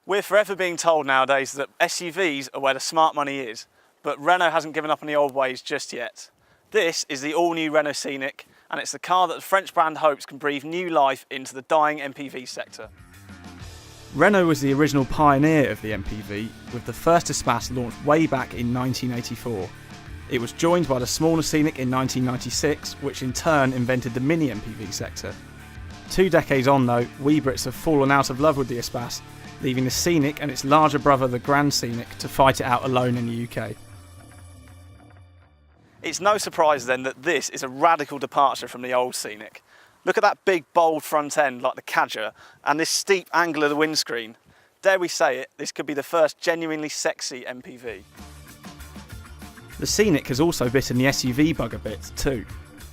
We're forever being told nowadays that SUVs are where the smart money is, but Renault hasn't given up on the old ways just yet. This is the all-new Renault Scenic, and it's the car that the French brand hopes can breathe new life into the dying MPV sector. Renault was the original pioneer of the MPV, with the first Espace launched way back in 1984. It was joined by the smaller Scenic in 1996, which in turn invented the mini MPV sector. 2 decades on though, we Brits have fallen out of love with the Espace, leaving the Scenic and its larger brother the Grand Scenic to fight it out alone in the UK. It's no surprise then that this is a radical departure from the old Scenic. Look at that big bold front end like the Cadger and this steep angle of the windscreen. Dare we say it, this could be the first genuinely sexy MPV. The Scenic has also bitten the SUV bug a bit too.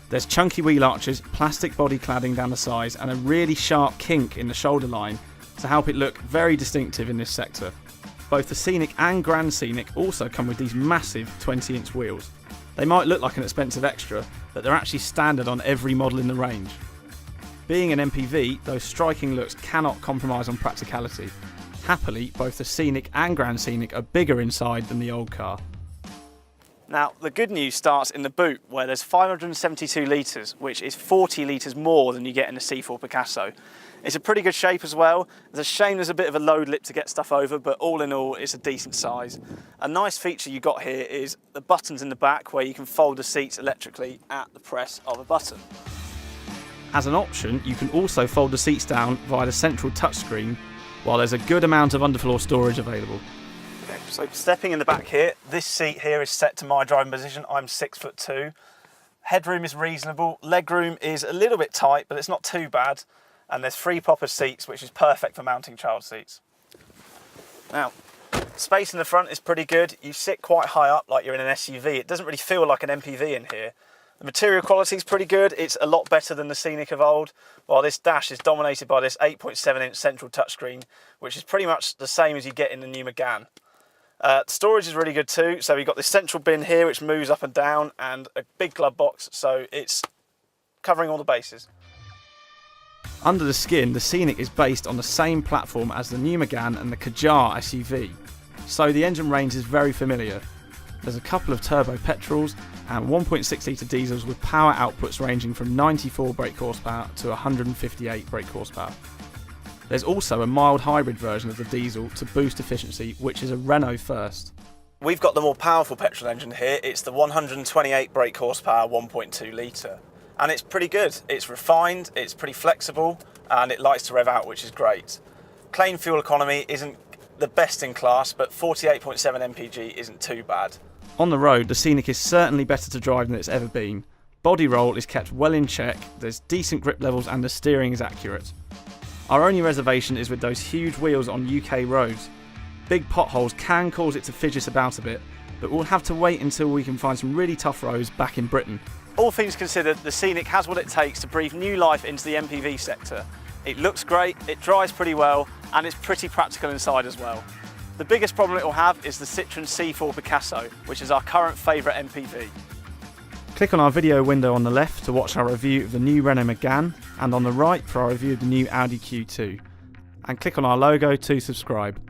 There's chunky wheel arches, plastic body cladding down the sides and a really sharp kink in the shoulder line to help it look very distinctive in this sector. Both the Scenic and Grand Scenic also come with these massive 20-inch wheels. They might look like an expensive extra, but they're actually standard on every model in the range. Being an MPV, those striking looks cannot compromise on practicality. Happily, both the Scenic and Grand Scenic are bigger inside than the old car. Now, the good news starts in the boot, where there's 572 litres, which is 40 litres more than you get in the C4 Picasso. It's a pretty good shape as well. It's a shame there's a bit of a load lip to get stuff over, but all in all, it's a decent size. A nice feature you got here is the buttons in the back, where you can fold the seats electrically at the press of a button. As an option, you can also fold the seats down via the central touchscreen, while there's a good amount of underfloor storage available. So stepping in the back here, this seat here is set to my driving position. I'm 6'2". Headroom is reasonable. Legroom is a little bit tight, but it's not too bad. And there's 3 proper seats, which is perfect for mounting child seats. Now, space in the front is pretty good. You sit quite high up like you're in an SUV. It doesn't really feel like an MPV in here. The material quality is pretty good. It's a lot better than the Scenic of old, while this dash is dominated by this 8.7-inch central touchscreen, which is pretty much the same as you get in the new Megane. Storage is really good too, so we've got this central bin here which moves up and down, and a big glove box, so it's covering all the bases. Under the skin, the Scenic is based on the same platform as the new Megane and the Kadjar SUV, so the engine range is very familiar. There's a couple of turbo petrols and 1.6 litre diesels with power outputs ranging from 94 brake horsepower to 158 brake horsepower. There's also a mild hybrid version of the diesel to boost efficiency, which is a Renault first. We've got the more powerful petrol engine here. It's the 128 brake horsepower 1.2 litre. And it's pretty good. It's refined, it's pretty flexible, and it likes to rev out, which is great. Claim fuel economy isn't the best in class, but 48.7 mpg isn't too bad. On the road, the Scenic is certainly better to drive than it's ever been. Body roll is kept well in check, there's decent grip levels and the steering is accurate. Our only reservation is with those huge wheels on UK roads. Big potholes can cause it to fidget about a bit, but we'll have to wait until we can find some really tough roads back in Britain. All things considered, the Scenic has what it takes to breathe new life into the MPV sector. It looks great, it drives pretty well, and it's pretty practical inside as well. The biggest problem it will have is the Citroën C4 Picasso, which is our current favourite MPV. Click on our video window on the left to watch our review of the new Renault Megane, and on the right for our review of the new Audi Q2. And click on our logo to subscribe.